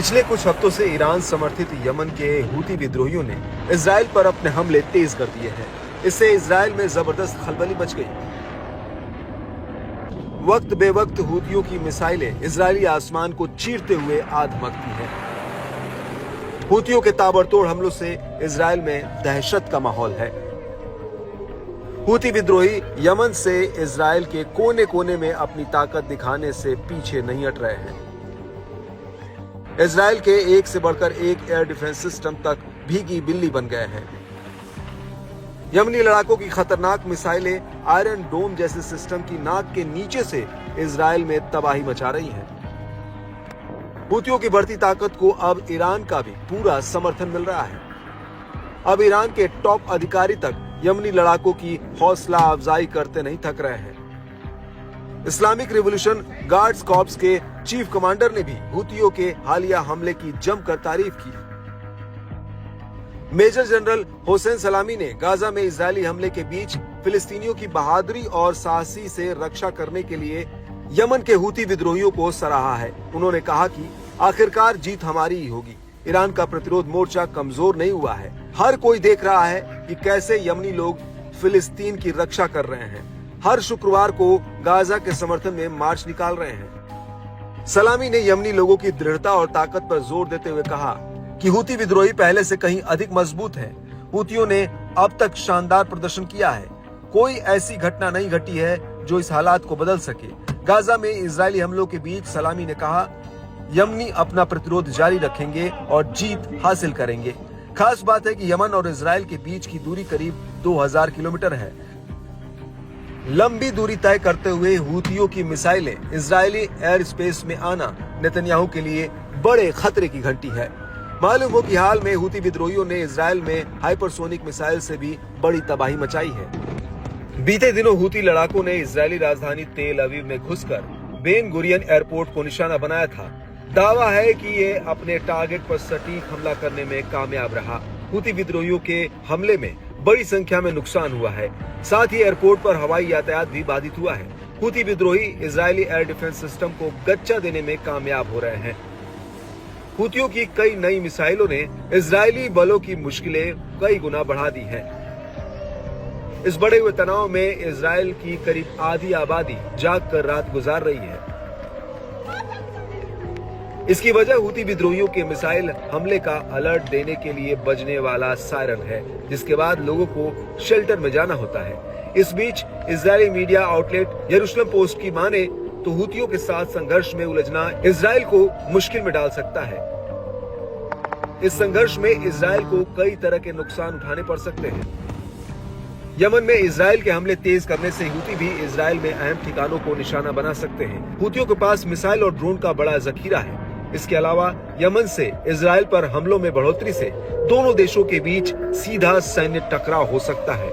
पिछले कुछ हफ्तों से ईरान समर्थित यमन के हूती विद्रोहियों ने इजराइल पर अपने हमले तेज कर दिए हैं। इससे इजराइल में जबरदस्त खलबली मच गई। वक्त बेवक्त हूतियों की मिसाइलें इजरायली आसमान को चीरते हुए आ धमकती हैं। हूतियों के ताबड़तोड़ हमलों से इजराइल में दहशत का माहौल है। हूती विद्रोही यमन से इजराइल के कोने कोने में अपनी ताकत दिखाने से पीछे नहीं हट रहे हैं। इजराइल के एक से बढ़कर एक एयर डिफेंस सिस्टम तक भीगी बिल्ली बन गए हैं। यमनी लड़ाकों की खतरनाक मिसाइलें आयरन डोम जैसे सिस्टम की नाक के नीचे से इजराइल में तबाही मचा रही हैं। हूतियों की बढ़ती ताकत को अब ईरान का भी पूरा समर्थन मिल रहा है। अब ईरान के टॉप अधिकारी तक यमनी लड़ाकों की हौसला अफजाई करते नहीं थक रहे हैं। इस्लामिक रिवॉल्यूशन गार्ड्स कॉर्प्स के चीफ कमांडर ने भी हूतियों के हालिया हमले की जमकर तारीफ की। मेजर जनरल हुसैन सलामी ने गाजा में इजरायली हमले के बीच फिलिस्तीनियों की बहादुरी और साहसी से रक्षा करने के लिए यमन के हूती विद्रोहियों को सराहा है। उन्होंने कहा कि आखिरकार जीत हमारी ही होगी। ईरान का प्रतिरोध मोर्चा कमजोर नहीं हुआ है। हर कोई देख रहा है कि कैसे यमनी लोग फिलिस्तीन की रक्षा कर रहे हैं। हर शुक्रवार को गाजा के समर्थन में मार्च निकाल रहे हैं। सलामी ने यमनी लोगों की दृढ़ता और ताकत पर जोर देते हुए कहा कि हूती विद्रोही पहले से कहीं अधिक मजबूत हैं। हूतियों ने अब तक शानदार प्रदर्शन किया है। कोई ऐसी घटना नहीं घटी है जो इस हालात को बदल सके। गाजा में इजरायली हमलों के बीच सलामी ने कहा, यमनी अपना प्रतिरोध जारी रखेंगे और जीत हासिल करेंगे। खास बात है कि यमन और इजराइल के बीच की दूरी करीब 2000 किलोमीटर है। लंबी दूरी तय करते हुए हूतियों की मिसाइलें इजरायली एयर स्पेस में आना नेतन्याहू के लिए बड़े खतरे की घंटी है। मालूम हो कि हाल में हूती विद्रोहियों ने इजराइल में हाइपरसोनिक मिसाइल से भी बड़ी तबाही मचाई है। बीते दिनों हूती लड़ाकों ने इजरायली राजधानी तेल अवीव में घुसकर बेन गुरियन एयरपोर्ट को निशाना बनाया था। दावा है कि ये अपने टारगेट पर सटीक हमला करने में कामयाब रहा। हूती विद्रोहियों के हमले में बड़ी संख्या में नुकसान हुआ है। साथ ही एयरपोर्ट पर हवाई यातायात भी बाधित हुआ है। हूती विद्रोही इजरायली एयर डिफेंस सिस्टम को गच्चा देने में कामयाब हो रहे हैं। हूतियों की कई नई मिसाइलों ने इजरायली बलों की मुश्किलें कई गुना बढ़ा दी हैं। इस बढ़े हुए तनाव में इजरायल की करीब आधी आबादी जाग कर रात गुजार रही है। इसकी वजह हूती विद्रोहियों के मिसाइल हमले का अलर्ट देने के लिए बजने वाला सायरन है, जिसके बाद लोगों को शेल्टर में जाना होता है। इस बीच इजरायली मीडिया आउटलेट यरूशलेम पोस्ट की माने तो हूतियों के साथ संघर्ष में उलझना इजराइल को मुश्किल में डाल सकता है। इस संघर्ष में इजराइल को कई तरह के नुकसान उठाने पड़ सकते हैं। यमन में इजराइल के हमले तेज करने से हूती भी इजराइल में अहम ठिकानों को निशाना बना सकते हैं। हूतियों के पास मिसाइल और ड्रोन का बड़ा जखीरा है। इसके अलावा यमन से इजराइल पर हमलों में बढ़ोतरी से दोनों देशों के बीच सीधा सैन्य टकराव हो सकता है।